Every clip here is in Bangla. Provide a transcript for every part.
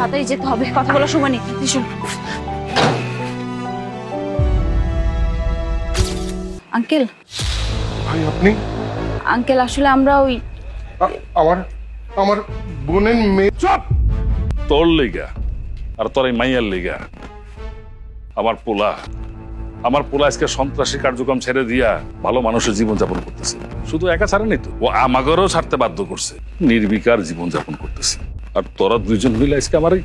তাড়াতাড়ি যেতে হবে, কথা বলার সময় নেই। ভীষণ আঙ্কেল। ভাই আপনি? আঙ্কেল আসলে আমরা ওই আমার আমার বোনের মেয়ে। চুপ! তোর লেগা আর তোর এই মাইয়ার লেগা আমার পোলা আজকে সন্ত্রাসী কার্যক্রম ছেড়ে দিয়া ভালো মানুষের জীবনযাপন করতেছে। শুধু একা ছাড়েনি তো, ও আমাগরও ছাড়তে বাধ্য করছে। নির্বিকার জীবনযাপন করতেছে। আর তোরা দুইজন মিলে আজকে আমার এই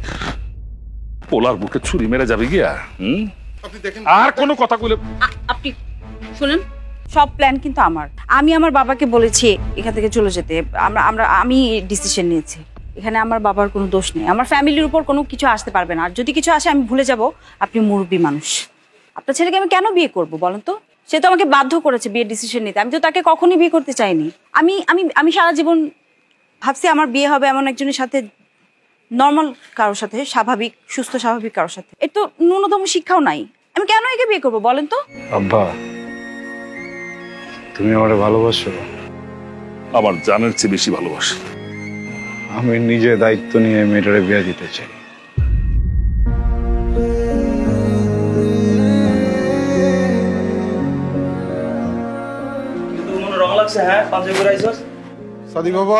পোলার বুকে ছুরি মেরে যাবে গিয়া। আপনি দেখেন, আর কোনো কথা কইলে আপনি শুনেন, সব প্ল্যান কিন্তু আমি আমার বাবাকে বলেছি এখান থেকে চলে যেতে। আমি ডিসিশন নিয়েছি। এখানে আমার বাবার কোনো দোষ নেই। আমার ফ্যামিলির উপর কোনো কিছু আসতে পারবে না। আর যদি কিছু আসে আমি ভুলে যাব আপনি মুরব্বী মানুষ। আপনার ছেলেকে আমি কেন বিয়ে করব বলেন তো? সে তো আমাকে বাধ্য করেছে বিয়ের ডিসিশন নিতে। আমি তো তাকে কখনোই বিয়ে করতে চাইনি। আমি আমি আমি সারা জীবন ভাবছি আমার বিয়ে হবে এমন একজনের সাথে, নর্মাল কারোর সাথে, স্বাভাবিক সুস্থ স্বাভাবিক কারোর সাথে। এর তো ন্যূনতম শিক্ষাও নাই। আমি কেন একে বিয়ে করবো বলেন তো? আব্বা, তুমি আমারে ভালোবাসো? আমার জানের চেয়ে বেশি ভালোবাসি। আমি নিজে দায়িত্ব নিয়ে মেয়েটারে বিয়ে দিতে চাই। সাদি বাবা,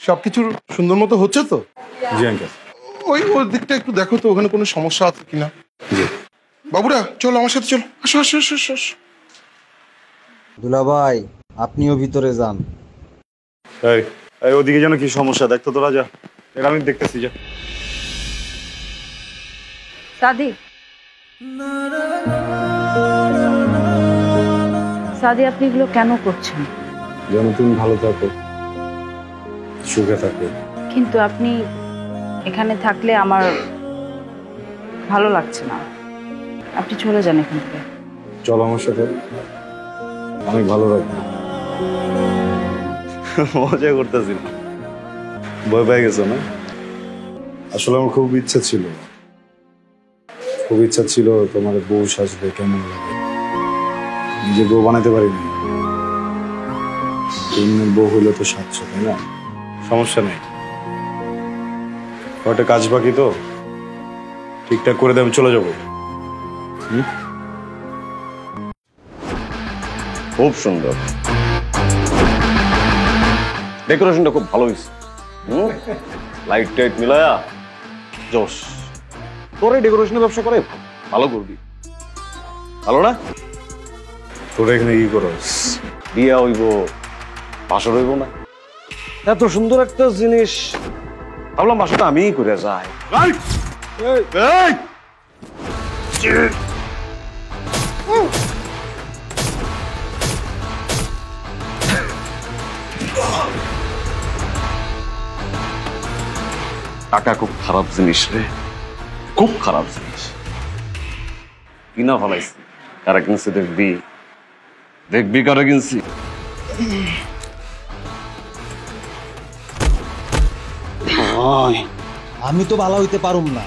সবকিছুর সুন্দর মতো হচ্ছে তো? জি আঙ্কেল। ওই দিকটা একটু দেখো তো, ওখানে কোনো সমস্যা আছে কিনা। জি। বাবুরা চলো আমার সাথে, চলো, আসো আসো আসো আসো আসো। দুলাভাই আপনিও ভিতরে যান। এই ওদিকে যেন কি সমস্যা, দেখতো তোরা, যা। এটা আমি দেখতেছি, যা। সাদি, সাদি আপনি এগুলো কেন করছেন? যেন তুমি ভালো থাকো, সুখে থাকো। কিন্তু আপনি এখানে থাকলে আমার ভালো লাগছে না। আপনি চলে যান এখান থেকে। চলো আমার সাথে, অনেক ভালো লাগবে। মজা করতেছি না, ভয় পেয়ে গেছো না? আসলে আমার খুব ইচ্ছা ছিল তোমার বউ সাজলে কেমন লাগে। নিজে বউ বানাতে পারিনি, তুমি বউ হইলে তো সাজছো, তাই না? সমস্যা নেই, একটা কাজ বাকি তো, ঠিকঠাক করে দিয়ে আমি চলে যাবো। খুব সুন্দর, ডেকোরেশনটা খুব ভালো হয়েছে। লাইট টাইট মিলায়া জোশ। তোর এই ডেকোরেশনের ব্যবসা করে ভালো করবি, ভালো না? তোরা এখানে কি করো? বিয়া হইব, বাসর হইব না? এত সুন্দর একটা জিনিস, ভাবলাম বাসাটা আমিই করে যাই। টাকা খুব খারাপ জিনিস রে, খুব খারাপ জিনিস। কিনা ফলাইছি, কারা কিনছি দেখবি, দেখবি কারা কিনছি। আমি তো ভালো হইতে পারুম না,